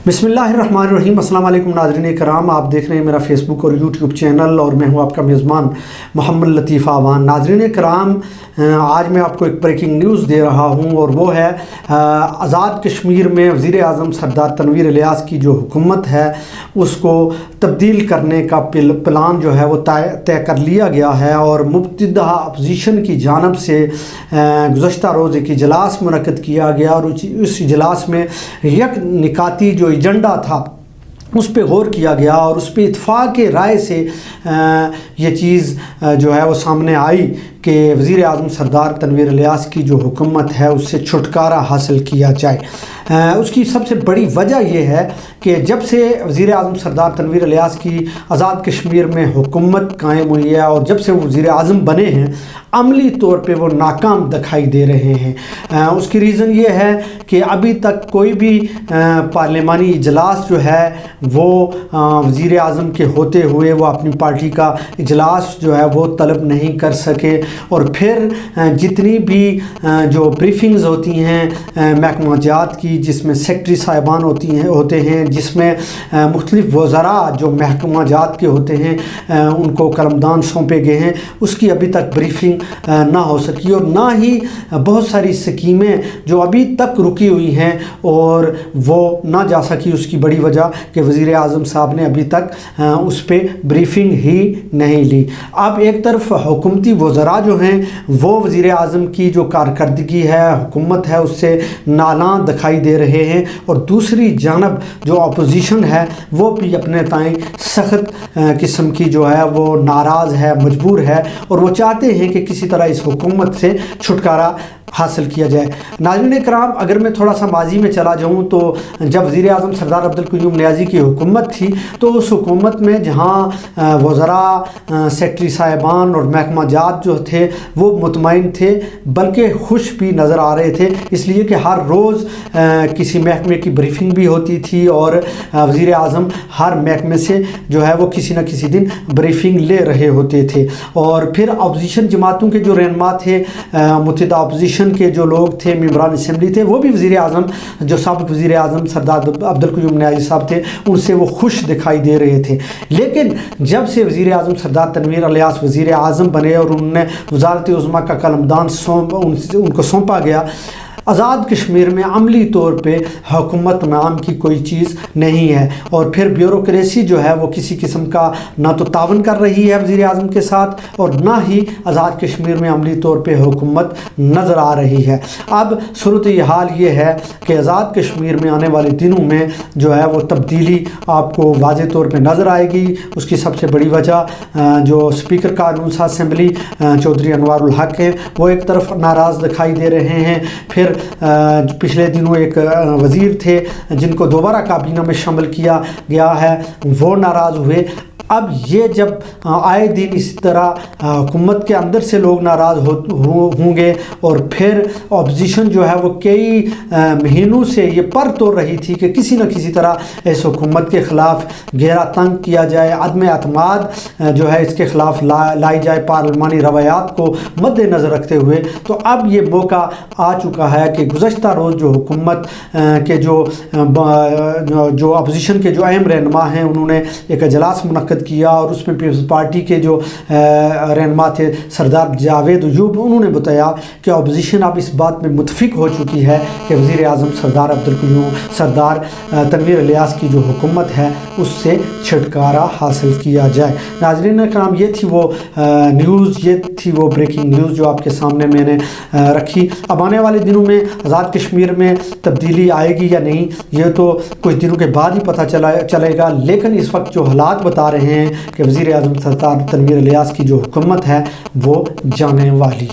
बिस्मिल्लाहिर्रहमानिर्रहीम। अस्सलाम वालेकुम नाज़रीन कराम, आप देख रहे हैं मेरा फेसबुक और यूट्यूब चैनल और मैं हूं आपका मेज़बान मोहम्मद लतीफ़ आवान। नाज़रीन कराम, आज मैं आपको एक ब्रेकिंग न्यूज़ दे रहा हूं और वो है आज़ाद कश्मीर में वज़ीर आज़म सरदार तनवीर इलियास की जो हुकूमत है उसको तब्दील करने का प्लान जो है वो तय कर लिया गया है और मुब्तदा अपोजिशन की जानब से गुज़श्ता रोज़ एक इजलास मुनक़्क़द किया गया और उस इजलास में एक निकाती जो एजेंडा था उस पर गौर किया गया और उस पर इत्फ़ाक़ राय से ये चीज़ जो है वो सामने आई कि वज़ीर आज़म सरदार तनवीर इलियास की जो हुकूमत है उससे छुटकारा हासिल किया जाए। उसकी सबसे बड़ी वजह यह है कि जब से वज़ीर आज़म सरदार तनवीर इलियास की आज़ाद कश्मीर में हुकूमत कायम हुई है और जब से वो वज़ीर आज़म बने हैं अमली तौर पे वो नाकाम दिखाई दे रहे हैं। उसकी रीज़न ये है कि अभी तक कोई भी पार्लिमानी इजलास जो है वो वज़ीर आज़म के होते हुए वो अपनी पार्टी का इजलास जो है वो तलब नहीं कर सके और फिर जितनी भी जो ब्रीफिंग्स होती हैं महकमा जात की, जिसमें सेक्रेटरी साहिबान होते हैं, जिसमें मुख्तलिफ वज़रा जो महकमा जात के होते हैं उनको कलमदान सौंपे गए हैं, उसकी अभी तक ब्रीफिंग ना हो सकी और ना ही बहुत सारी स्कीमें जो अभी तक रुकी हुई हैं और वो ना जा सकी। उसकी बड़ी वजह कि वज़ीर आज़म साहब ने अभी तक उस पर ब्रीफिंग ही नहीं ली। अब एक तरफ हुकूमती वज़रा जो हैं वो वज़ीर आज़म की जो कारकर्दगी है, हुकूमत है, उससे नालां दिखाई दे रहे हैं और दूसरी जानब जो अपोजिशन है वो भी अपने ताईं सख्त किस्म की जो है वो नाराज़ है, मजबूर है और वो चाहते हैं कि किसी तरह इस हुकूमत से छुटकारा हासिल किया जाए। नाज़रीन कराम, अगर मैं थोड़ा सा माजी में चला जाऊँ तो जब वज़ीर आज़म सरदार अब्दुल क़य्यूम नियाज़ी की हुकूमत थी तो उस हुकूमत में जहाँ वज़रा, सेक्रेटरी साहिबान और महकमा जात जो थे वो मुतमईन थे बल्कि खुश भी नज़र आ रहे थे, इसलिए कि हर रोज़ किसी महकमे की ब्रीफिंग भी होती थी और वज़ीर आज़म हर महकमे से जो है वो किसी न किसी दिन ब्रीफिंग ले रहे होते थे। और फिर अपोजिशन जमातों के जो रहनुमा थे, मुत्तहिदा अपोजिशन के जो लोग थे, मेंबरान असम्बली थे, वो भी वज़ीर आज़म जो साबिक़ वज़ीर आज़म सरदार अब्दुल क़य्यूम नियाज़ी साहब थे उनसे वो खुश दिखाई दे रहे थे। लेकिन जब से वज़ीर आज़म सरदार तनवीर इलियास वज़ीर आज़म बने और उन्होंने वज़ारत उज़्मा का कलमदान उनको सौंपा गया, आज़ाद कश्मीर में अमली तौर पे हुकूमत नाम की कोई चीज़ नहीं है और फिर ब्यूरोक्रेसी जो है वो किसी किस्म का ना तो तावन कर रही है वज़ीर आज़म के साथ और ना ही आज़ाद कश्मीर में अमली तौर पे हुकूमत नज़र आ रही है। अब सूरत हाल ये है कि आज़ाद कश्मीर में आने वाले दिनों में जो है वो तब्दीली आपको वाज़े तौर पे नज़र आएगी। उसकी सबसे बड़ी वजह जो स्पीकर कानून साज़ असम्बली चौधरी अनवारुल हक हैं वो एक तरफ नाराज़ दिखाई दे रहे हैं, फिर पिछले दिनों एक वज़ीर थे जिनको दोबारा काबीना में शामिल किया गया है वो नाराज़ हुए। अब ये जब आए दिन इस तरह हुकूमत के अंदर से लोग नाराज़ होंगे और फिर अपोजिशन जो है वो कई महीनों से ये पर तोड़ रही थी कि किसी न किसी तरह इस हुकूमत के ख़िलाफ़ घेरा तंग किया जाए, अदम एतमाद जो है इसके ख़िलाफ़ लाई जाए पार्लिमानी रवायात को मद्देनज़र रखते हुए। तो अब ये मौका आ चुका है कि गुज़श्ता रोज़ जो हुकूमत के जो अपोजिशन के जो अहम रहनुमा हैं उन्होंने एक इजलास मुनक़्क़द किया और उसमें पीपल्स पार्टी के जो रहनुमा थे सरदार जावेद अयूब, उन्होंने बताया कि अपोजिशन अब इस बात में मुतफ़िक हो चुकी है कि वज़ीर आज़म सरदार अब्दुल क़य्यूम सरदार तनवीर इलियास की जो हुकूमत है उससे छुटकारा हासिल किया जाए। नाज़रीन कराम, ये थी वो न्यूज़, ये थी वो ब्रेकिंग न्यूज़ जो आपके सामने मैंने रखी। अब आने वाले दिनों में आज़ाद कश्मीर में तब्दीली आएगी या नहीं ये तो कुछ दिनों के बाद ही पता चलेगा, लेकिन इस वक्त जो हालात बता रहे हैं कि वज़ीर आज़म सरदार तनवीर इलियास की जो हुकूमत है वो जाने वाली